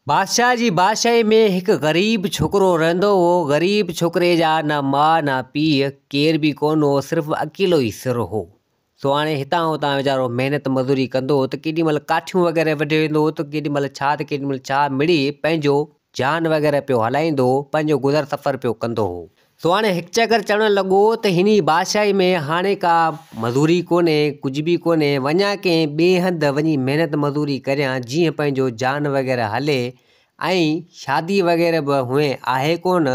बादशाह जी बादशाही में एक ग़रीब छोकरो रहंदो हो। ग़रीब छोकरे जा ना माउ ना पीउ केर बि कोन हो, सिर्फ़ अकेलो ई सिर हो। सो हाणे हितां हुतां वीचारो महिनत मज़ूरी कंदो हो त केॾीमहिल काठियूं वग़ैरह वढे वेंदो हो त केॾीमहिल छा मिड़ी पंहिंजो जान वग़ैरह पियो हलाईंदो हो, पंहिंजो गुज़र सफ़र पियो कंदो हो। सो हाणे हिकु चकर चवणु लॻो त हिन बादशाही में हाणे का मज़ूरी कोन्हे, कुझु बि कोन्हे, वञा कंहिं ॿिए हंधि वञी महिनत मज़ूरी करियां जीअं पंहिंजो जान वग़ैरह हले। ऐं शादी वग़ैरह बि हुए आहे कोन,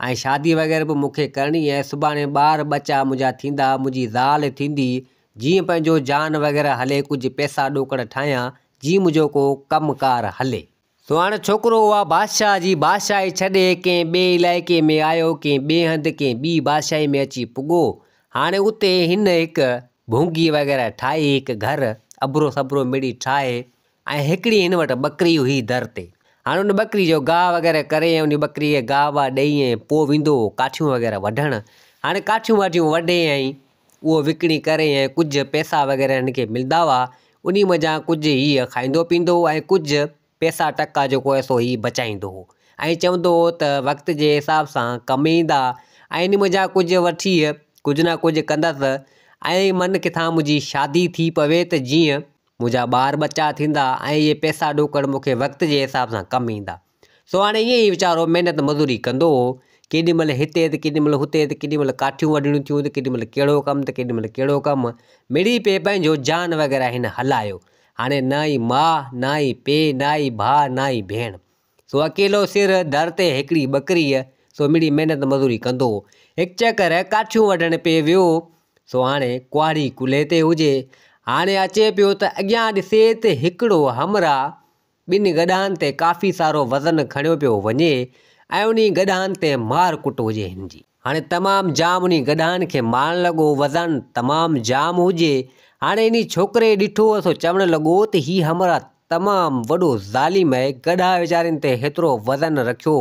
ऐं शादी वग़ैरह बि मूंखे करणी आहे। सुभाणे ॿार बच्चा मुंहिंजा थींदा, मुंहिंजी ज़ाल थींदी, जीअं पंहिंजो जान वग़ैरह हले, कुझु पैसा ॾोकड़ ठाहियां, जीअं मुंहिंजो को कमुकारु हले। सो हाणे छोकिरो उहा बादशाह जी बादशाही छॾे कंहिं ॿिए इलाइक़े में आयो, कंहिं ॿिए हंधि कंहिं ॿी बादशाही में अची पुॻो। हाणे उते हिन हिकु भुंगी वग़ैरह ठाही, हिकु घरु अबरो सबरो मिड़ी ठाहे, ऐं हिकिड़ी हिन वटि ॿकरी हुई दर ते। हाणे उन ॿकरी जो गाह वग़ैरह करे ऐं उन ॿकरीअ गाह वाह ॾेई ऐं पोइ वेंदो काठियूं वग़ैरह वढणु। हाणे काठियूं वाठियूं वढे ऐं उहो विकिणी करे ऐं कुझु पैसा वग़ैरह हिनखे मिलंदा हुआ। उन मज़ा कुझु हीअ खाईंदो पींदो ऐं कुझु पैसा टका जेको आहे सो हीअ बचाईंदो हो, ऐं चवंदो हो त वक़्त जे हिसाब सां कमु ईंदा, ऐं इन मज़ा कुझु वठी कुझु न कुझु कंदसि, ऐं मन किथां मुंहिंजी शादी थी पवे त जीअं मुंहिंजा ॿार बच्चा थींदा ऐं इहे पैसा ॾोकड़ मूंखे वक़्त जे हिसाब सां कमु ईंदा। सो हाणे ईअं ई वीचारो महिनत मज़ूरी कंदो हो, केॾीमहिल हिते त केॾीमहिल हुते त केॾीमहिल काठियूं वढणियूं थियूं त केॾीमहिल कहिड़ो कमु त केॾीमहिल कहिड़ो कमु, मिड़ी पे पंहिंजो जान वग़ैरह हिन हलायो। हाणे न ई माउ न ई पीउ न ई भाउ न ई भेण, सो अकेलो सिर दर ते हिकिड़ी ॿकरीअ, सो मिड़ी महिनत मज़ूरी कंदो हो। हिकु चकर काठियूं वढणु पे वियो, सो हाणे कुआड़ी कुल्हे ते हुजे। हाणे अचे पियो त अॻियां ॾिसे त हिकिड़ो हमराह ॿिनि गॾहनि ते काफ़ी सारो वज़न खणियो पियो वञे, ऐं उन गॾहनि ते मार कुट हुजे हिन जी। हाणे तमामु जाम उन गॾहनि खे मारणु लॻो, वज़न तमामु जाम हुजे। हाणे इन छोकिरे ॾिठो सो चवणु लॻो त हीउ हमराह तमामु वॾो ज़ालिम आहे, गॾा वीचारनि ते हेतिरो वज़न रखियो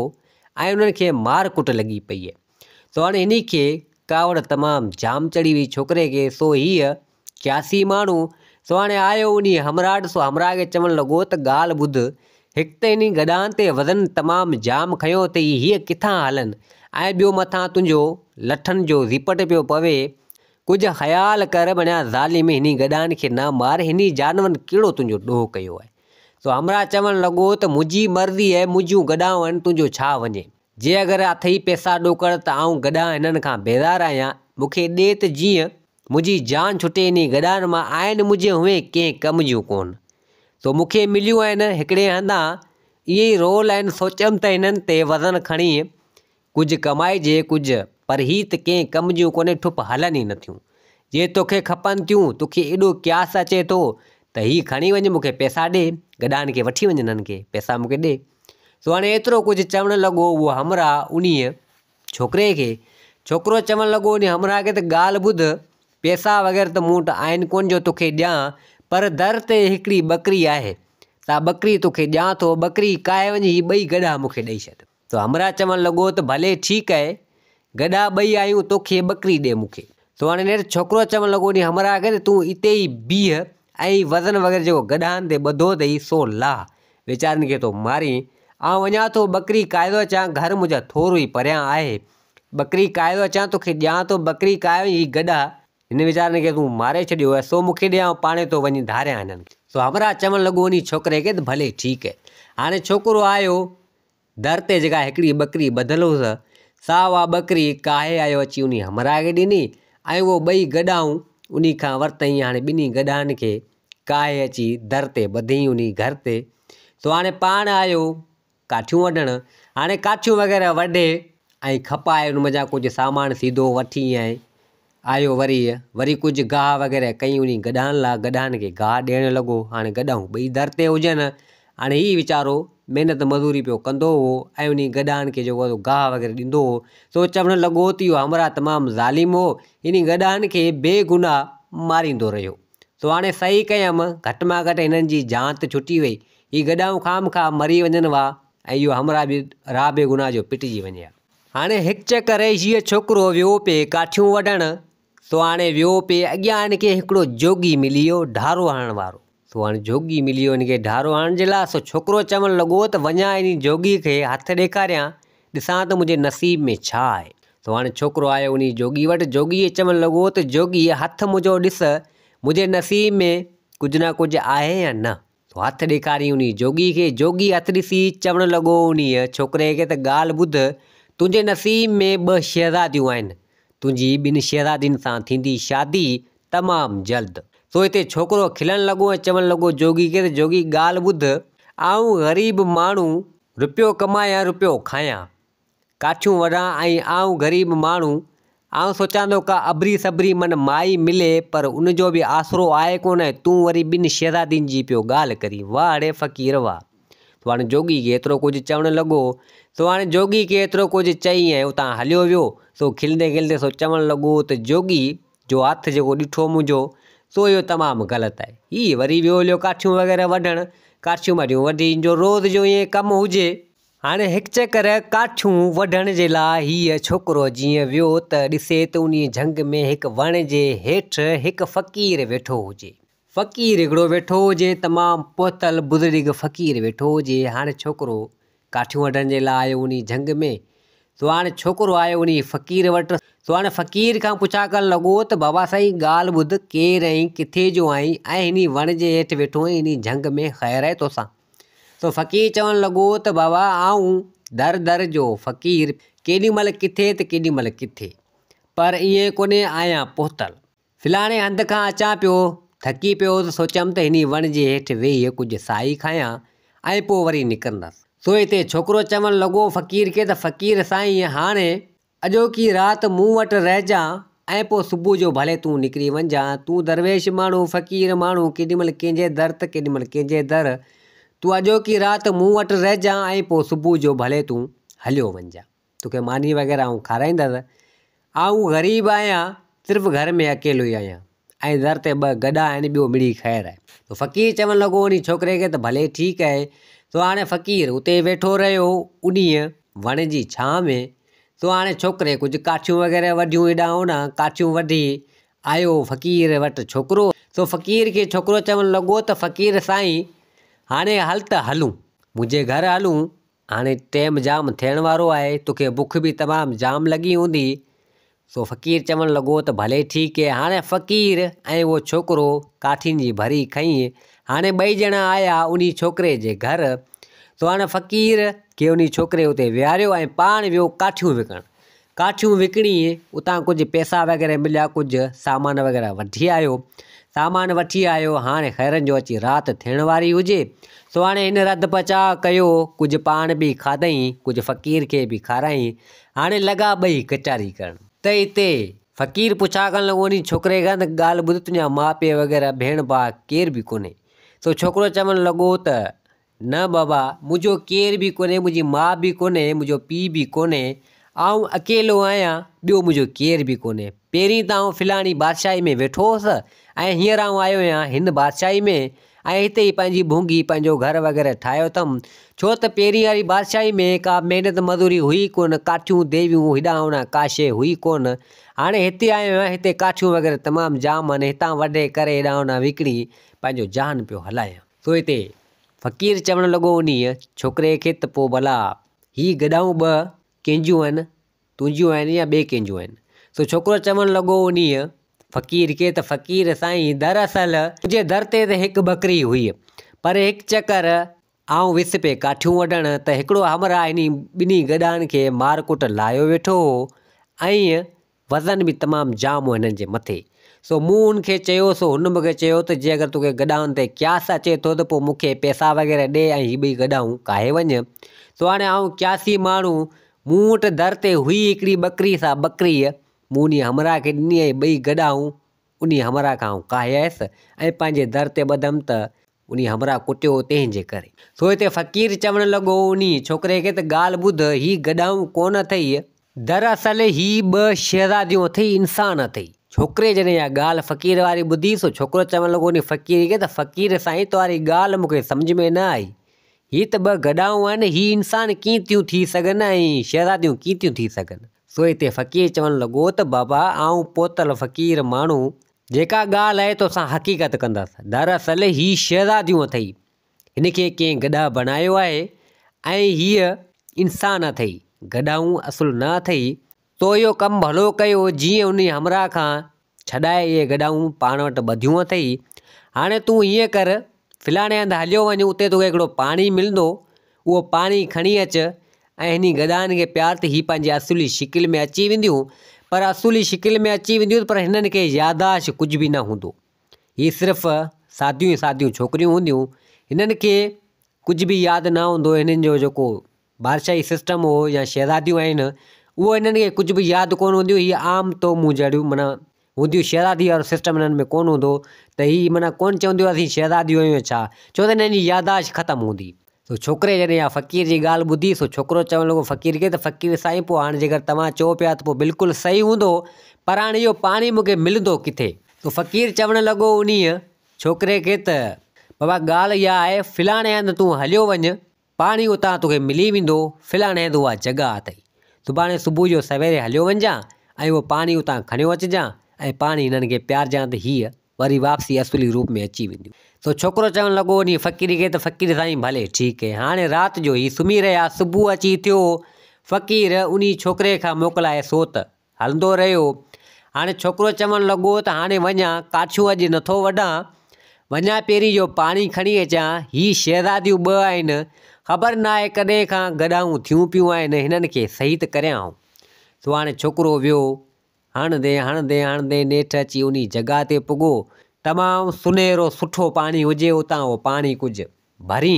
ऐं उन्हनि खे मार कुट लॻी पई आहे। सो हाणे इन खे कावड़ तमामु जाम चढ़ी हुई छोकिरे खे। सो हीअ क्यासी माण्हू, सो हाणे आयो उन हमराह ॾिसो, हमराह खे चवणु लॻो त ॻाल्हि ॿुध, हिकु त इन गॾहनि ते वज़न तमामु जाम खयो अथई, हीअ किथां हलनि, ऐं ॿियो मथां तुंहिंजो लठनि जो ज़िपट पियो पवे। कुझु ख़्यालु कर, वञा ज़ालिम हिन गॾहनि खे न मार, हिन जानवरनि कहिड़ो तुंहिंजो ॾोह कयो आहे। सो हमराह चवणु लॻो त मुंहिंजी मर्ज़ी आहे, मुंहिंजियूं गॾाऊं आहिनि, तुंहिंजो छा वञे। जे अगरि अथई पैसा ॾोकड़ त आऊं गॾा हिननि खां बेज़ार आहियां, मूंखे ॾे त जीअं मुंहिंजी जान छुटे। इन गॾहनि मां आहिनि मुंहिंजे हुए कंहिं कम जूं कोन, सो मूंखे मिलियूं आहिनि हिकिड़े हंधा, इहे ई रोल आहिनि। सोचियमि त हिननि ते वज़न खणी कुझु कमाइजे कुझु, पर हीअ त कंहिं कम जूं कोन्हे, ठुप हलनि ई नथियूं। जे तोखे खपनि थियूं, तोखे एॾो क्यास अचे थो त हीअ खणी वञु, मूंखे पैसा ॾे, गॾहनि खे वठी वञ, हिननि खे पैसा मूंखे ॾे। सो हाणे एतिरो कुझु चवणु लॻो उहो हमराह उन छोकिरे खे। छोकिरो चवणु लॻो उन हमराह खे त ॻाल्हि ॿुध, पैसा वग़ैरह त मूं वटि आहिनि कोन जो तोखे ॾियां, पर दर ते हिकिड़ी ॿकरी आहे, सा ॿकरी तोखे ॾियां थो, ॿकरी काए वञी, हीअ ॿई गॾा मूंखे ॾेई छॾ। त हमराह चवणु लॻो त भले ठीकु आहे, गॾा ॿई आहियूं, तोखे ॿकरी ॾे मूंखे। सो हाणे छोकिरो चवणु लॻो उन हमराह खे त तूं हिते ई बीह ऐं वज़न वग़ैरह जेको गॾहनि ते ॿधो अथई सो लाह, वीचारनि खे थो मारी। ऐं वञा थो ॿकरी काए थो अचां, घर मुंहिंजा थोरो ई परियां आहे, ॿकरी काए थो अचां, तोखे ॾियां थो, ॿकरी काए हीअ गॾा हिन वीचारनि खे तूं मारे छॾियो आहे, सो मूंखे ॾियां, पाणे थो वञी धारियां हिननि खे। सो हमराह चवणु लॻो उन छोकिरे खे त भले ठीकु आहे। हाणे छोकिरो आयो दर ते, जेका हिकिड़ी ॿकरी ॿधल हुअसि, सा उहा ॿकरी काहे आयो अची उन हमराह खे ॾिनी, ऐं उहो ॿई गॾाऊं उन खां वरितई। हाणे ॿिन्ही गॾहनि खे काहे अची दर ते ॿधई उन घर ते। सो हाणे पाण आयो काठियूं वढणु। हाणे काठियूं वग़ैरह वढे ऐं खपाए उन मज़ा कुझु सामान सीधो वठी ऐं आयो वरी कुझु गाह वग़ैरह कई उन गॾहनि लाइ, गॾहनि खे गाह ॾियणु लॻो। हाणे गॾाऊं ॿई दर ते हुजनि, हाणे हीअ वीचारो महिनत मज़ूरी पियो कंदो हो ऐं उन गॾहनि खे जेको गाह वग़ैरह ॾींदो हो। सो चवणु लॻो त इहो हमराह तमामु ज़ालिम हो, इन गॾहनि खे बेगुनाह मारींदो रहियो। सो हाणे सही कयमि, घटि में घटि हिननि जी जान त छुटी वई, हीअ गॾाऊं खामखा मरी वञनि हुआ ऐं इहो हमराह बि राह बेगुनाह जो पिटिजी वञे। हाणे हिकु चकर हीअ छोकिरो वियो पे काठियूं वढणु। सो हाणे वियो पे, अॻियां हिनखे हिकिड़ो जोगी मिली वियो, ढारो हणण वारो। सो हाणे जोगी मिली वियो हिनखे ढारो हणण जे लाइ। सो छोकिरो चवणु लॻो त वञा इन जोगी खे हथु ॾेखारियां, ॾिसां त मुंहिंजे नसीब में छा आहे। सो हाणे छोकिरो आयो उन जोगी वटि। जोगी चवणु लॻो त जोगी हथु मुंहिंजो ॾिस, मुंहिंजे नसीब में कुझु न कुझु आहे या न। सो हथु ॾेखारी उन जोगी खे। जोगी हथु ॾिसी चवणु लॻो उन छोकिरे खे त ॻाल्हि ॿुध, तुंहिंजे नसीब में 2 शहज़ादियूं आहिनि, तुंहिंजी 2 शहज़ादियुनि सां थींदी शादी तमामु जल्द। सो हिते छोकिरो खिलणु लॻो ऐं चवणु लॻो जोगी खे त जोगी ॻाल्हि ॿुध, आऊं ग़रीब माण्हू रुपयो कमायां रुपयो खायां, काठियूं वढां ऐं आऊं ग़रीब माण्हू, आऊं सोचां थो का अबरी सबरी मन माई मिले, पर उनजो बि आसरो आहे कोन, तूं वरी 2 शहज़ादियुनि जी पियो ॻाल्हि करी। वाह रे फ़क़ीर वाह। सो हाणे जोगी खे एतिरो कुझु चवणु लॻो। सो हाणे जोगी खे एतिरो कुझु चई ऐं उतां हलियो वियो। सो खिलंदे खिलंदे सो चवणु लॻो त जोगी जो हथु जेको ॾिठो मुंहिंजो, सो इहो तमामु ग़लति आहे। हीअ वरी वियो हलियो काठियूं वग़ैरह वढणु, काठियूं वाठियूं वढी जो रोज़ जो ईअं कमु हुजे। हाणे हिकु चकर काठियूं वढण जे लाइ हीअ छोकिरो जीअं वियो त ॾिसे त उन झंग में हिकु वण जे हेठि हिकु फ़क़ीर वेठो हुजे। फ़क़ीर हिकिड़ो वेठो हुजे, तमामु पहुतल बुज़ुर्ग फ़क़ीर वेठो हुजे। हाणे छोकिरो काठियूं वढण जे लाइ आयो उन झंग में। सो हाणे छोकिरो आयो उन फ़क़ीर वटि। सो हाणे फ़क़ीर खां पुछा करणु लॻो त बाबा साईं ॻाल्हि ॿुध, केरु आहीं, किथे जो आहीं ऐं हिन वण जे हेठि वेठो आहीं, हिन झंग में ख़ैरु आहे तोसां। सो फ़क़ीर चवणु लॻो त बाबा आऊं दर दर जो फ़क़ीर, केॾीमहिल किथे त केॾीमहिल किथे, पर ईअं कोन्हे आहियां पहुतल। फ़िलहाणे हंध खां अचां पियो, थकी पियो त सोचियमि त हिन वण जे हेठि वेही कुझु साई खायां ऐं पोइ वरी निकिरंदसि। सो हिते छोकिरो चवणु लॻो फ़क़ीर खे त फ़क़ीर साईं हाणे अॼोकी राति मूं वटि रहिजां ऐं पोइ सुबुह जो भले तूं निकिरी वञिजां। तूं दरवेश माण्हू, फ़क़ीर माण्हू, केॾीमहिल कंहिंजे दर त केॾीमहिल कंहिंजे दर, तूं अॼोकी राति मूं वटि रहिजां ऐं पोइ सुबुह जो भले तूं हलियो वञिजां। तोखे मानी वग़ैरह आऊं खाराईंदसि। आऊं ग़रीब आहियां, सिर्फ़ु घर में अकेलो ई आहियां ऐं दर ते 2 गॾा आहिनि, ॿियो मिड़ी ख़ैरु आहे। तो फ़क़ीर चवणु लॻो उन छोकिरे खे त भले ठीकु आहे। सो हाणे फ़क़ीर उते वेठो रहियो उन वण जी छांव में। सो हाणे छोकिरे कुझु काठियूं वग़ैरह वढियूं, हेॾां होॾां काठियूं वढी आयो फ़क़ीर वटि छोकिरो। सो फ़क़ीर खे छोकिरो चवणु लॻो त फ़क़ीर साईं हाणे हल त हलूं, मुंहिंजे घर हलूं, हाणे टाइम जाम थियण वारो आहे, तोखे बुख बि तमामु जाम लॻी हूंदी। सो फ़क़ीर चवणु लॻो त भले ठीकु आहे। हाणे फ़क़ीर ऐं उहो छोकिरो काठियुनि जी भरी खईं। हाणे 2 ॼणा आया उन छोकिरे जे घर। सो हाणे फ़क़ीर खे उन छोकिरे उते विहारियो ऐं पाण वियो काठियूं विकणणु। काठियूं विकिणी, उतां कुझु पैसा वग़ैरह मिलिया, कुझु सामान वग़ैरह वठी आयो। सामान वठी आयो, हाणे ख़ैरनि जो अची राति थियण वारी हुजे। सो हाणे हिन रध पचा कयो, कुझु पाण बि खाधईं, कुझु फ़क़ीर खे बि खाराईं। हाणे लॻा 2 कचारी करणु। त हिते फ़क़ीर पुछा करणु लॻो उन छोकिरे खां त ॻाल्हि ॿुध, तुंहिंजा माउ पीउ वग़ैरह भेण भाउ केरु बि कोन्हे। सो छोकिरो चवणु लॻो त न बाबा, मुंहिंजो केरु बि कोन्हे, मुंहिंजी माउ बि कोन्हे, मुंहिंजो पीउ बि कोन्हे, आऊं अकेलो आहियां, ॿियो मुंहिंजो केरु बि कोन्हे। पहिरीं त आऊं फ़िलहाणी बादशाही में वेठो हुअसि ऐं हींअर आऊं आयो आहियां हिन बादशाही में ऐं हिते ई पंहिंजी भूंगी पंहिंजो घर वग़ैरह ठाहियो अथमि। छो त पहिरीं वारी बादशाही में का महिनत मज़ूरी हुई कोन, काठियूं देवियूं हेॾां होॾां का शइ हुई कोन। हाणे हिते आयो आहियां, हिते काठियूं वग़ैरह तमामु जाम आहिनि, हितां वढे करे हेॾां होॾां विकिणी पंहिंजो जान पियो हलायां। सो हिते फ़क़ीर चवणु लॻो उन छोकिरे खे त पोइ भला हीअ गॾाऊं 2 कंहिंजियूं आहिनि, तुंहिंजियूं आहिनि या ॿिए कंहिंजियूं आहिनि। सो छोकिरो चवणु लॻो उन फ़क़ीर खे त फ़क़ीर साईं दरअसल मुंहिंजे दर ते त हिकु बकरी हुई, पर हिकु चकर आऊं विस पे काठियूं वढणु त हिकिड़ो हमरा हिन 2 गॾानि खे मारकुट लाहियो वेठो हो ऐं वज़न बि तमामु जाम हो हिननि जे मथे। सो मूं हुनखे चयो, सो हुन मूंखे चयो त जे अगरि तोखे गॾाउनि ते क्यास अचे थो त पोइ मूंखे पैसा वग़ैरह ॾे ऐं हीअ 2 गॾाऊं काहे वञु। सो हाणे आऊं क्यासी माण्हू, मूं वटि दर ते हुई हिकिड़ी बकरी, सा बकरीअ मूं उन हमरा खे ॾिनी ऐं 2 गॾाऊं उन हमरा खां आऊं काहे आयसि ऐं पंहिंजे दर ते ॿधमि त उन हमरा कुटियो तंहिंजे करे। सो हिते फ़क़ीर चवणु लॻो उन छोकिरे खे त ॻाल्हि ॿुध, हीअ गॾाऊं कोन अथई, दरअसल ही 2 शहज़ादियूं अथई, इंसान अथई। छोकिरे जॾहिं इहा ॻाल्हि फ़क़ीर वारी ॿुधी, सो छोकिरो चवणु लॻो उन फ़क़ीर खे त फ़क़ीर साईं तव्हारी ॻाल्हि मूंखे सम्झ में न आई। हीअ त 2 गॾाऊं आहिनि, हीअ इंसान कीअं थियूं थी सघनि ऐं शहज़ादियूं कीअं थियूं थी सघनि। सो हिते फ़क़ीर चवणु लॻो त बाबा आऊं पोतल फ़क़ीर माण्हू, जेका ॻाल्हि आहे तोसां हक़ीक़त कंदासीं। दरअसल ही शहज़ादियूं अथई, हिन खे कंहिं गॾा बणायो आहे ऐं हीअ इंसान अथई, गॾाऊं असुलु न अथई। तो इहो कमु भलो कयो जीअं उन हमरा खां छॾाए इहे गॾाऊं पाण वटि ॿधियूं अथई। हाणे तूं हीअं कर, फलाणे हंधि हलियो वञ, उते तोखे हिकिड़ो पाणी मिलंदो, उहो पाणी खणी अच ऐं हिन गॾानि खे प्यार ते ही पंहिंजी असुली शिकिल में अची वेंदियूं। पर असुली शिकिल में अची वेंदियूं पर हिननि खे यादाश्त कुझु बि न हूंदो। हीअ सिर्फ़ु सादियूं ई सादियूं छोकिरियूं हूंदियूं, हिननि खे कुझु बि यादि न हूंदो। हिननि जो जेको बादशाही सिस्टम हो या शहज़ादियूं आहिनि उहो हिननि खे कुझु बि यादि कोन हूंदियूं। हीअ आम तो मूं जहिड़ियूं माना हूंदियूं, शहज़ादी वारो सिस्टम हिननि में कोन हूंदो त हीअ माना कोन चवंदियूं असीं शहज़ादियूं आहियूं छा, छो त हिननि जी यादाश्त ख़तमु हूंदी। सो छोकिरे जॾहिं या फ़क़ीर जी ॻाल्हि ॿुधी, सो छोकिरो चवणु लॻो फ़क़ीर खे त फ़क़ीर साईं पोइ हाणे जेकर तव्हां चओ पिया त पोइ बिल्कुलु सही हूंदो, पर हाणे इहो पाणी मूंखे मिलंदो किथे? तो फ़क़ीर चवणु लॻो उन छोकिरे खे त बाबा ॻाल्हि इहा आहे, फलाणे हंधि तूं हलियो वञ, पाणी उतां तोखे मिली वेंदो। फलाणे हंधि उहा जॻह अथई, सुभाणे सुबुह जो सवेरे हलियो वञजांइ ऐं उहो पाणी उतां खणियो अचिजांइ ऐं पाणी हिननि खे पियारजांइ त हीअ वरी वापसी असुली रूप में अची वेंदियूं। तो छोकिरो चवणु लॻो उन फ़क़ीर खे त फ़क़ीर साईं भले ठीकु आहे। हाणे राति जो ही सुम्ही रहिया, सुबुह अची थियो, फ़क़ीर उन छोकिरे खां मोकिलाए सो त हलंदो रहियो। हाणे छोकिरो चवणु लॻो त हाणे वञा, काठियूं अॼु नथो वढां, वञा पहिरीं जो पाणी खणी अचां। ही शहज़ादियूं ॿ आहिनि, ख़बर न आहे कॾहिं खां गॾाऊं थियूं पियूं आहिनि, हिननि खे सही त करियां। सो हाणे छोकिरो वियो, हणंदे हणंदे हणंदे नेठि अची उन जॻह ते पुॻो, तमामु सुनहरो सुठो पाणी हुजे, उतां उहो पाणी कुझु भरी।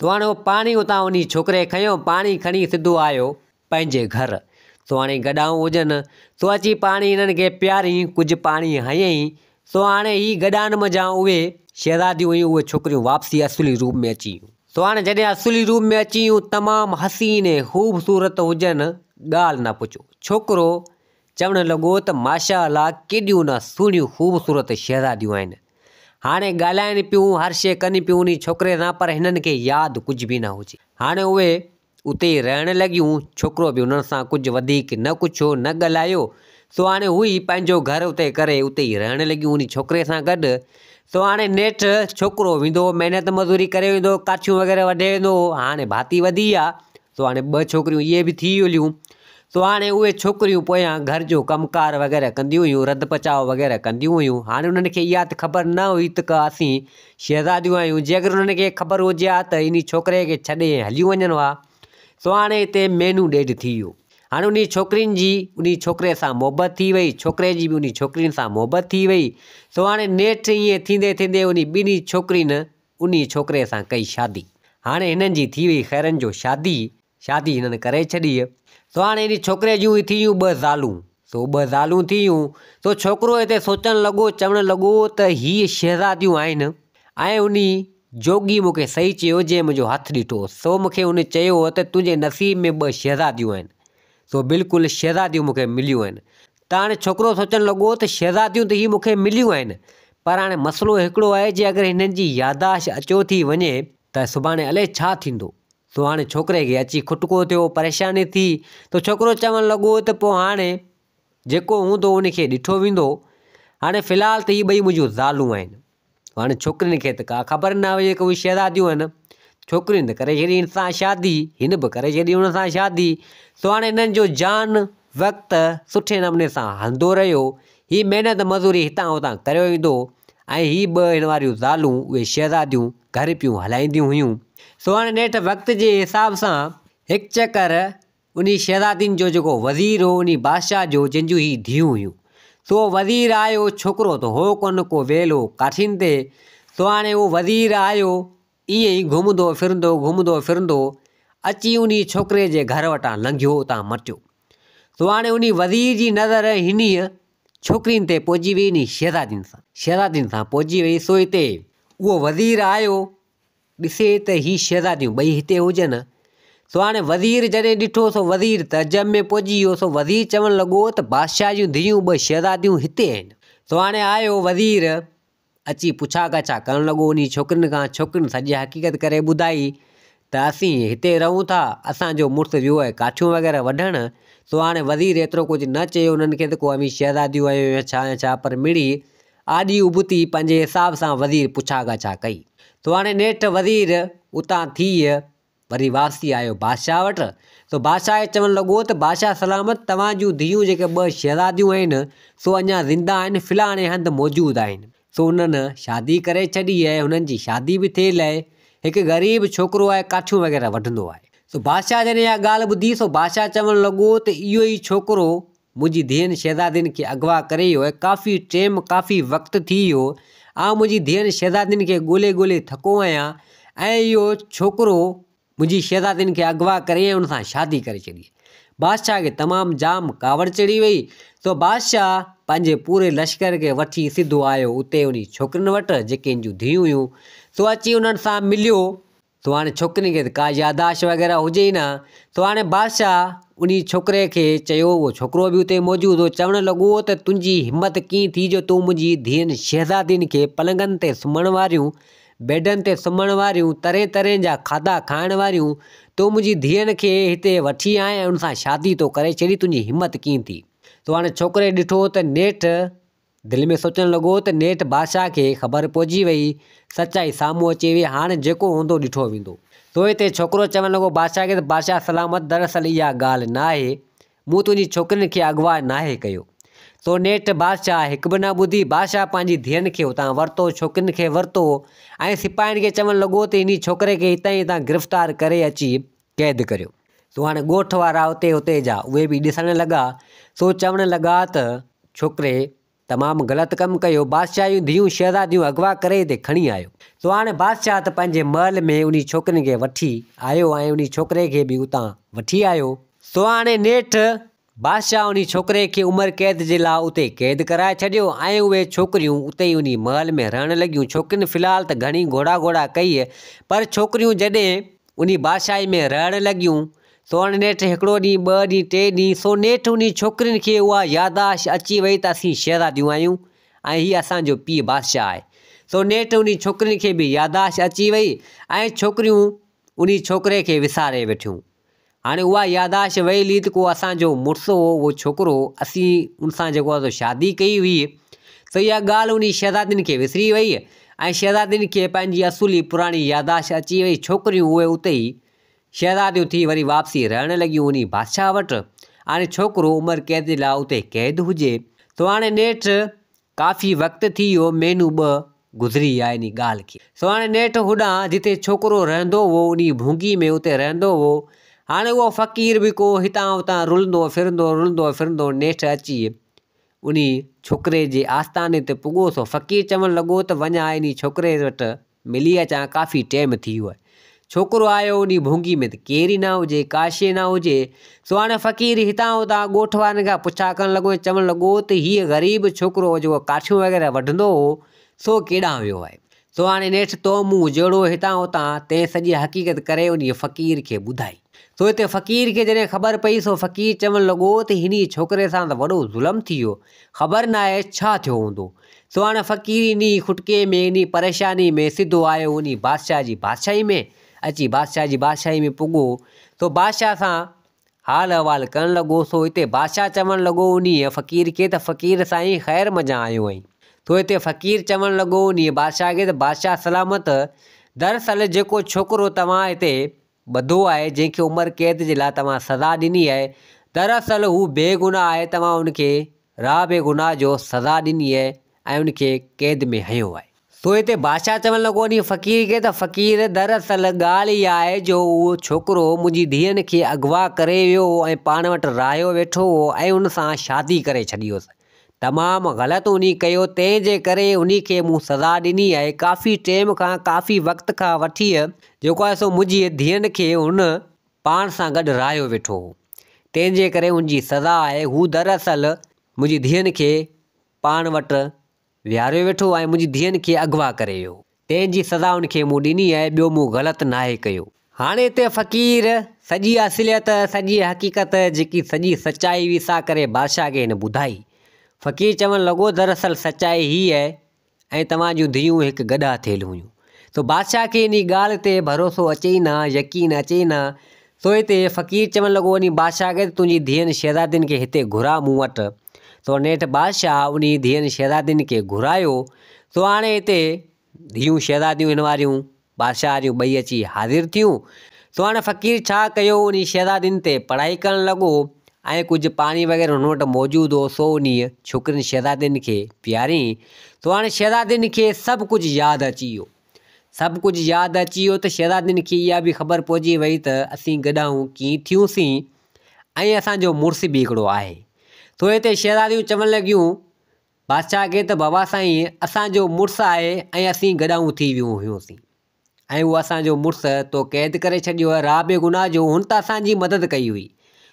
सो हाणे उहो पाणी उतां उन छोकिरे खयो, पाणी खणी सिधो आयो पंहिंजे घर। सो हाणे गॾाऊं हुजनि, सो अची पाणी हिननि खे पियारी, कुझु पाणी हयईं। सो हाणे ही गॾानि मज़ा उहे शहज़ादियूं हुयूं, उहे छोकिरियूं वापसी असुली रूप में अची वियूं। सो हाणे जॾहिं असुली रूप में अची वियूं, तमामु हसीन ऐं ख़ूबसूरत हुजनि, ॻाल्हि न पुछो। छोकिरो चवणु लॻो त माशा अल्लाह, केॾियूं न सुहिणियूं ख़ूबसूरत शहज़ादियूं आहिनि। हाणे ॻाल्हाइनि पियूं, हर शइ कनि पियूं उन छोकिरे सां, पर हिननि खे यादि कुझु बि न हुजे। हाणे उहे उते ई रहणु लॻियूं, छोकिरो बि उन्हनि सां कुझु वधीक न कुझु न ॻाल्हायो। सो हाणे हू ई पंहिंजो घर उते करे उते ई रहणु लॻियूं उन छोकिरे सां गॾु। सो हाणे नेठि छोकिरो वेंदो, महिनत मज़ूरी करे वेंदो, काठियूं वग़ैरह वढे वेंदो। हाणे भाती वधी आहे, सो हाणे ॿ छोकिरियूं इहे बि थी हलियूं। सो हाणे उहे छोकिरियूं पोयां घर जो कमकार वग़ैरह कंदियूं हुयूं, रध पचाव वग़ैरह कंदियूं हुयूं। हाणे उन्हनि खे इहा त ख़बर न हुई त का असीं शहज़ादियूं आहियूं। जेकर उन्हनि खे ख़बर हुजे हा त इन छोकिरे खे छॾे हली वञनि हा। सो हाणे हिते मेनू ॾेढ थी वियो। हाणे उन छोकिरियुनि जी उन छोकिरे सां मोहबत थी वई, छोकिरे जी बि उन छोकिरियुनि सां मोहबत थी वई। सो हाणे नेठि ईअं थींदे थींदे उन ॿिन्ही छोकिरियुनि उन छोकिरे सां कई शादी। हाणे हिननि जी थी वई ख़ैरनि जो शादी हिननि करे छॾी। सो हाणे इन छोकिरे जूं थी वियूं ॿ ज़ालूं। सो ॿ ज़ालूं थी वियूं। सो छोकिरो हिते सोचणु लॻो, चवणु लॻो त हीअ शहज़ादियूं आहिनि ऐं उन जोगी मूंखे सही चयो जंहिं मुंहिंजो हथु ॾिठो। सो मूंखे उन चयो त तुंहिंजे नसीब में ॿ शहज़ादियूं आहिनि। सो बिल्कुलु शहज़ादियूं मूंखे मिलियूं आहिनि। त हाणे छोकिरो सोचणु लॻो त शहज़ादियूं त हीअ मूंखे मिलियूं आहिनि, पर हाणे मसइलो हिकिड़ो आहे, जे अगरि हिननि जी यादाश्त अचो थी वञे त सुभाणे अलाए छा थींदो। सो हाणे छोकिरे खे अची खुटको थियो, परेशानी थी। त छोकिरो चवणु लॻो त पोइ हाणे जेको हूंदो उनखे ॾिठो वेंदो। हाणे फ़िलहालु त हीअ ॿई मुंहिंजूं ज़ालूं आहिनि। हाणे छोकिरियुनि खे त का ख़बर न हुई की उहे शहज़ादियूं आहिनि। छोकिरियुनि त करे छॾी हिन सां शादी, हिन बि करे छॾी हुन सां शादी। सो हाणे हिननि जो जान वक़्तु सुठे नमूने सां हलंदो रहियो। हीअ महिनत मज़ूरी हितां हुतां करे वेंदो ऐं हीअ ॿ हिन वारियूं ज़ालूं उहे शहज़ादियूं घर पियूं हलाईंदियूं हुयूं। सो हाणे नेठि वक़्त जे हिसाब सां हिकु चकर उन शहज़ादियुनि जो जेको वज़ीर हो, उन बादशाह जो, जंहिंजूं ही धीअरूं हुयूं, सो वज़ीर आयो। छोकिरो त हो कोन को वेलो काठियुनि ते। सो हाणे उहो वज़ीर आयो, ईअं ई घुमंदो फिरंदो अची उन छोकिरे जे घर वटां लंघियो, उतां मटियो। सो हाणे उन वज़ीर जी नज़र हिन छोकिरियुनि ते पहुची वई, इन शहज़ादियुनि सां पहुची वई। सो हिते उहो वज़ीर आयो, ॾिसे त ही शहज़ादियूं ॿई हिते हुजनि। सो हाणे वज़ीर जॾहिं ॾिठो, सो वज़ीर तअजब में पहुची वियो। सो वज़ीर चवणु लॻो त बादशाह जूं धीअरूं ॿ शहज़ादियूं हिते आहिनि। सो हाणे आयो वज़ीर, अची पुछा गछा करणु लॻो उन छोकिरियुनि खां। छोकिरियुनि सॼी हक़ीक़त करे ॿुधाई त असीं हिते रहूं था, असांजो मुड़ुसु वियो आहे काठियूं वग़ैरह वढणु। सो हाणे वज़ीर एतिरो कुझु न चयो उन्हनि खे त को अमी शहज़ादियूं आहियूं या छा, पर मिड़ी आॾी उबती पंहिंजे हिसाब सां वज़ीर पुछा ॻाछा कई। सो हाणे नेठि वज़ीर उतां थी वरी वापसी आयो बादशाह वटि। सो बादशाह चवणु लॻो त बादशाह सलामत, तव्हां जूं धीअरूं जेके 2 शहज़ादियूं आहिनि सो अञा ज़िंदा आहिनि, फ़िलहाणे हंधि मौजूदु आहिनि। सो उन्हनि शादी करे छॾी आहे, हुननि जी शादी बि थियल आहे। हिकु ग़रीब छोकिरो आहे, काठियूं वग़ैरह वढंदो आहे। सो बादशाह जॾहिं इहा ॻाल्हि ॿुधी सो बादशाह चवणु लॻो त इहो ई छोकिरो मुंहिंजी धीअनि शहज़ादियुनि खे अगवा करे वियो आहे। काफ़ी टाइम काफ़ी वक़्तु थी वियो, आउं मुंहिंजी धीअनि शहज़ादियुनि खे ॻोल्हे थको आहियां ऐं इहो छोकिरो मुंहिंजी शहज़ादियुनि खे अगवा करे हुन सां शादी करे छॾी। बादशाह खे तमामु जाम कावड़ चढ़ी वई। सो बादशाह पंहिंजे पूरे लश्कर खे वठी सिधो आयो उते उन छोकिरियुनि वटि जेके जूं धीअरूं हुयूं। सो अची उन्हनि सां मिलियो। सो हाणे छोकिरियुनि खे त का यादाश्त वग़ैरह हुजे ई न। सो हाणे बादशाह उन छोकिरे खे चयो, उहो छोकिरो बि उते मौजूदु हो, चवणु लॻो त तुंहिंजी हिमत कीअं थी जो तूं मुंहिंजी धीअनि शहज़ादियुनि खे पलंगनि ते सुम्हण वारियूं, बेडनि ते सुम्हण वारियूं, तरह जा खाधा खाइण वारियूं तूं मुंहिंजी धीअनि खे हिते वठी आएं ऐं उन सां शादी तो करे छॾी, तुंहिंजी हिमत कीअं थी। सो हाणे छोकिरे ॾिठो त नेठि दिलि में सोचणु लॻो त नेठि बादशाह खे ख़बर पइजी वई, सचाई साम्हूं अची वई, हाणे जेको हूंदो ॾिठो वेंदो। सो हिते छोकिरो चवणु लॻो बादशाह खे त बादशाह सलामत, दरअसल इहा ॻाल्हि न आहे, मूं तुंहिंजी छोकिरियुनि खे अगवा नाहे कयो। सो नेठि बादशाह हिकु बि न ॿुधी, बादशाह पंहिंजी धीअनि खे हुतां वरितो, छोकिरियुनि खे वरितो ऐं सिपाहियुनि खे चवणु लॻो त इन छोकिरे खे हितां गिरफ़्तार करे अची क़ैद करियो। सो हाणे ॻोठ वारा हुते जा उहे बि ॾिसणु लॻा। सो चवणु लॻा त छोकिरे तमामु ग़लति कमु कयो, बादशाह जूं धीअरूं शहज़ादियूं अगवा करे हिते खणी आयो। सो हाणे बादशाह त पंहिंजे महल में उन छोकिरियुनि खे वठी आयो ऐं उन छोकिरे खे बि उतां वठी आयो। सो हाणे नेठि बादशाह उन छोकिरे खे उमिरि क़ैद जे लाइ उते क़ैद कराए छॾियो ऐं उहे छोकिरियूं उते ई उन महल में रहणु लॻियूं। छोकिरियुनि फ़िलहालु त घणी घोड़ा कई, पर छोकिरियूं जॾहिं उन बादशाही में रहणु लॻियूं सो हाणे नेठि हिकिड़ो ॾींहुं, 2 ॾींहं, 3 ॾींहं, सो नेठि उन छोकिरियुनि खे उहा यादाश्त अची वई त असीं शहज़ादियूं आहियूं ऐं हीअ असांजो पीउ बादशाह आहे। सो नेठि उन छोकिरियुनि खे बि यादाश्त अची वई ऐं छोकिरियूं उन छोकिरे खे विसारे वेठियूं। हाणे उहा यादाश्त वई ली त को असांजो मुड़ुसु हो, उहो छोकिरो, असीं उन सां जेको आहे शादी कई हुई। सो इहा ॻाल्हि उन शहज़ादियुनि खे विसरी वई ऐं शहज़ादियुनि खे पंहिंजी असुली पुराणी यादाश्त अची वई। छोकिरियूं उहे उते ई शहज़ादियूं थी वरी वापसी रहणु लॻियूं उन बादशाह वटि। हाणे छोकिरो उमिरि क़ैद जे लाइ उते क़ैद हुजे। सो हाणे नेठि काफ़ी वक़्तु थी वियो, महीनू 2 गुज़री विया इन ॻाल्हि खे। सो हाणे नेठि होॾां जिते छोकिरो रहंदो हो उन भूंगी में उते रहंदो हो। हाणे उहो फ़क़ीर बि को हितां हुतां रुलंदो फिरंदो नेठि अची उन छोकिरे जे आस्थाने ते पुॻो। सो फ़क़ीर चवणु लॻो त वञा इन छोकिरे वटि मिली अचां, काफ़ी टाइम थी वियो आहे। छोकिरो आयो उन भूंगी में त केरु ई न हुजे, का शइ न हुजे। सो हाणे फ़क़ीर हितां हुतां ॻोठ वारनि खां पुछा करणु लॻो, चवणु लॻो त हीअ ग़रीब छोकिरो जेको काठियूं वग़ैरह वढंदो हो सो केॾांहुं वियो आहे। सो हाणे नेठि तो मूं जहिड़ो हितां हुतां तंहिं सॼी हक़ीक़त करे उन फ़क़ीर खे ॿुधाई। सो हिते फ़क़ीर खे जॾहिं ख़बर पई सो फ़क़ीर चवणु लॻो त हिन छोकिरे सां त वॾो ज़ुल्म थी वियो, ख़बर न आहे छा थियो हूंदो। सो हाणे फ़क़ीर इन खुटके में, इन परेशानी में सिधो आयो उन बादशाह जी बादशाही में। अची बादशाह जी बादशाही में पुॻो। सो बादशाह सां हाल अहिवाल करणु लॻो। सो हिते बादशाह चवणु लॻो उन फ़क़ीर खे त फ़क़ीर साईं ख़ैर मज़ा आयो आहीं। सो हिते फ़क़ीर चवणु लॻो उन बादशाह खे त बादशाह सलामत, दरअसल जेको छोकिरो तव्हां हिते ॿधो आहे, जंहिंखे उमिरि क़ैद जे लाइ तव्हां सज़ा ॾिनी आहे, दरअसल हू बेगुनाह आहे। तव्हां उनखे राह बेगुनाह जो सज़ा ॾिनी आहे ऐं उनखे क़ैद में हयो आहे। सो हिते बादशाह चवणु लॻो उन फ़क़ीर खे त फ़क़ीर, दरअसल ॻाल्हि इहा आहे जो उहो छोकिरो मुंहिंजी धीअनि खे अगवा करे वियो ऐं पाण वटि रहायो वेठो हो ऐं उन सां शादी करे छॾियोसि। तमामु ग़लति उन कयो, तंहिंजे करे उन खे मूं सज़ा ॾिनी आहे। काफ़ी टाइम खां, काफ़ी वक़्त खां वठी जेको आहे सो मुंहिंजी धीअनि खे हुन पाण सां गॾु रहायो वेठो हो, तंहिंजे करे हुनजी सज़ा आहे। हू दरअसल मुंहिंजी धीअनि खे पाण वटि विहारियो वेठो ऐं मुंहिंजी धीअनि खे अगवा करे वियो, तंहिंजी सज़ा उनखे मूं ॾिनी आहे, ॿियो मूं ग़लति नाहे कयो। हाणे हिते फ़क़ीर सॼी असलियत, सॼी हक़ीक़त, जेकी सॼी सचाई विसा करे बादशाह खे हिन ॿुधाई। फ़क़ीर चवणु लॻो दरअसल सचाई हीअ आहे ऐं तव्हां जूं धीअरूं हिकु गॾा थियल हुयूं। सो बादशाह खे इन ॻाल्हि ते भरोसो अचे ई न, यकीन अचे ई न। सो हिते फ़क़ीर चवणु लॻो वञी बादशाह खे तुंहिंजी धीअनि शहज़ादियुनि खे हिते घुरा मूं वटि। सो नेठि बादशाह उन धीअनि शहज़ादियुनि खे घुरायो। सो हाणे हिते धीअूं शहज़ादियूं हिन वारियूं बादशाह जूं ॿई अची हाज़िर थियूं। सो हाणे फ़क़ीर छा कयो, उन शहज़ादियुनि ते पढ़ाई करणु लॻो ऐं कुझु पाणी वग़ैरह हुन वटि मौजूदु हो, सो उन छोकिरियुनि शहज़ादियुनि खे पीआरियईं। सो हाणे शहज़ादियुनि खे सभु कुझु यादि अची वियो, सभु कुझु यादि अची वियो। त शहज़ादियुनि खे इहा बि ख़बर पइजी वई त असीं गॾाऊं कीअं थियूंसीं ऐं असांजो मुड़ुस बि हिकिड़ो आहे। सो हिते शहज़ादियूं चवणु लॻियूं बादशाह खे त बाबा साईं असांजो मुड़ुसु आहे ऐं असीं गॾाऊं थी वियूं हुयूंसीं ऐं उहो असांजो मुड़ुसु तो क़ैद करे छॾियो आहे राह बेगुनाह जो, हुन त असांजी मदद कई हुई।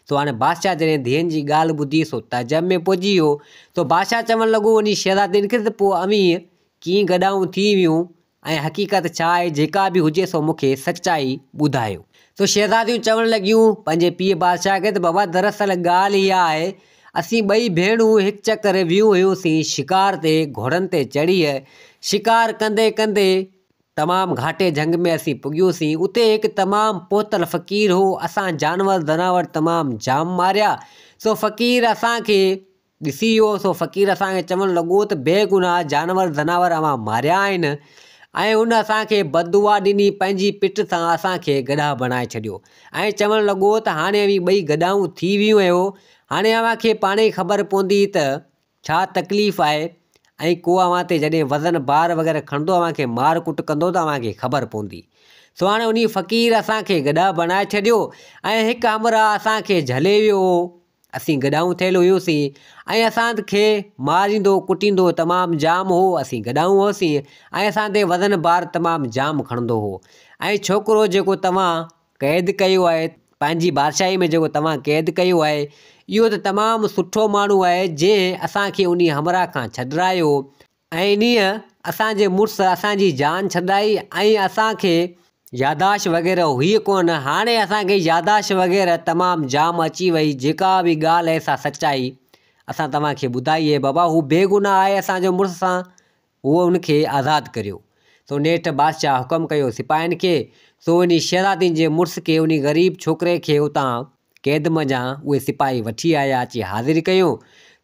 सो हाणे बादशाह जॾहिं धीअनि जी ॻाल्हि ॿुधी सो तइजब में पइजी वियो। सो बादशाह चवणु लॻो उन शहज़ादियुनि खे त पोइ अमी कीअं गॾाऊं थी वियूं ऐं हक़ीक़त छा आहे, जेका बि हुजे सो मूंखे सचाई ॿुधायो। सो शहज़ादियूं चवणु लॻियूं पंहिंजे पीउ बादशाह खे त बाबा दरअसल ॻाल्हि इहा आहे, असीं ॿई भेणूं हिकु चकर वियूं हुयूंसीं शिकार ते, घोड़नि ते चढ़ी शिकार कंदे कंदे तमामु घाटे जंग में असीं पुॻियोसीं। उते हिकु तमामु पोतल फ़क़ीर हो, असां जानवर जनावर तमामु जाम मारिया। सो फ़क़ीर असांखे ॾिसी वियो। सो फ़क़ीर असांखे चवणु लॻो त बेगुनाह जानवर जनावर अवां मारिया आहिनि ऐं हुन असांखे बददुआ ॾिनी, पंहिंजी पिठ सां असांखे गॾा बणाए छॾियो ऐं चवणु लॻो त हाणे अवी ॿई गॾाऊं थी वियूं आहियो, हाणे अव्हांखे पाणे ई ख़बर पवंदी त छा तकलीफ़ आहे ऐं को अव्हां ते जॾहिं वज़न भार वग़ैरह खणंदो अव्हांखे मार कुट कंदो त अव्हांखे ख़बर पवंदी। सो हाणे उन फ़क़ीर असांखे गॾा बणाए छॾियो ऐं हिकु हमराह असांखे झले वियो हो। असीं गॾाऊं थियल हुयूंसीं ऐं असांखे मारींदो कुटींदो तमामु जाम हो, असीं गॾाऊं हुआसीं ऐं असां ते वज़न भार तमामु जाम खणंदो हो। ऐं छोकिरो जेको तव्हां क़ैद कयो आहे, पंहिंजी बादशाही में जेको तव्हां क़ैद कयो आहे, इहो त तमामु सुठो माण्हू आहे जंहिं असांखे उन हमराह खां छॾायो ऐं इन्हीअ असांजे मुड़ुसु असांजी जान छॾाई ऐं असांखे यादाश्त वग़ैरह हुई कोन। हाणे असांखे यादाश्त वग़ैरह तमामु जाम अची वई, जेका बि ॻाल्हि आहे सा सचाई असां तव्हांखे ॿुधाई आहे बाबा, हू बेगुनाह आहे असांजो मुड़ुसु सां, उहो उनखे आज़ादु करियो। सो नेठि बादशाह हुकुम कयो सिपाहियुनि खे। सो उन शहज़ादियुनि जे मुड़ुस खे, उन ग़रीब छोकिरे खे उतां क़ैद मञा उहे सिपाही वठी आया, अची हाज़िर कयूं।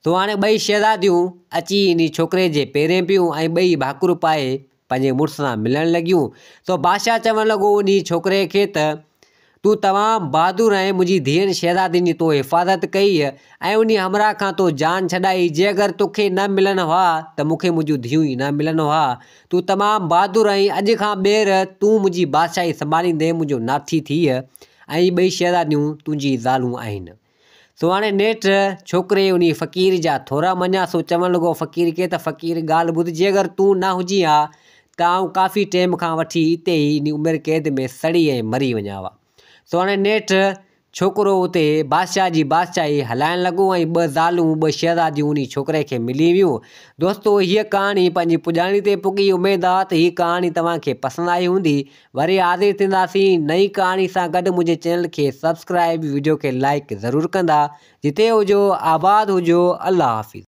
सो हाणे ॿई शहज़ादियूं अची इन छोकिरे जे पेरें पियूं ऐं ॿई भाकुर पाए पंहिंजे मुड़ुस सां मिलणु लॻियूं। सो बादशाह चवणु लॻो उन छोकिरे खे त तूं तमामु बहादुर ऐं मुंहिंजी धीअनि शहज़ादियुनि जी तो हिफ़ाज़त कई ऐं उन हमराह खां तो जान छॾाई। जे अगरि तोखे न मिलनि हुआ त मूंखे मुंहिंजियूं धीअूं ई न मिलनि हुआ। तूं तमामु बहादुर ऐं अॼु खां ॿीहर तूं मुंहिंजी बादशाही संभालींदे, मुंहिंजो नाथी थी ऐं ॿई शहज़ादियूं तुंहिंजी ज़ालूं आहिनि। सो हाणे नेठि छोकिरे उन फ़क़ीर जा थोरा मञा। सो चवणु लॻो फ़क़ीर खे त फ़क़ीर ॻाल्हि ॿुध, जे अगरि तूं न हुजी हा त आउं काफ़ी टाइम खां वठी हिते ई इन उमिरि क़ैद में सड़ी ऐं मरी वञा हुआ। सो हाणे नेठि छोकिरो उते बादशाह जी बादशाही हलाइणु लॻो ऐं ॿ ज़ालूं ॿ शहज़ादियूं उन छोकिरे खे मिली वियूं। दोस्तो, हीअ कहाणी पंहिंजी पुॼाणी ते पुॻी। उमेदु आहे त हीअ कहाणी तव्हांखे पसंदि आई हूंदी। वरी हाज़िर थींदासीं नई कहाणी सां गॾु। मुंहिंजे चैनल खे सब्सक्राइब, वीडियो खे लाइक ज़रूरु कंदा। जिते हुजो आबाद हुजो। अल्लाह हाफ़िज़।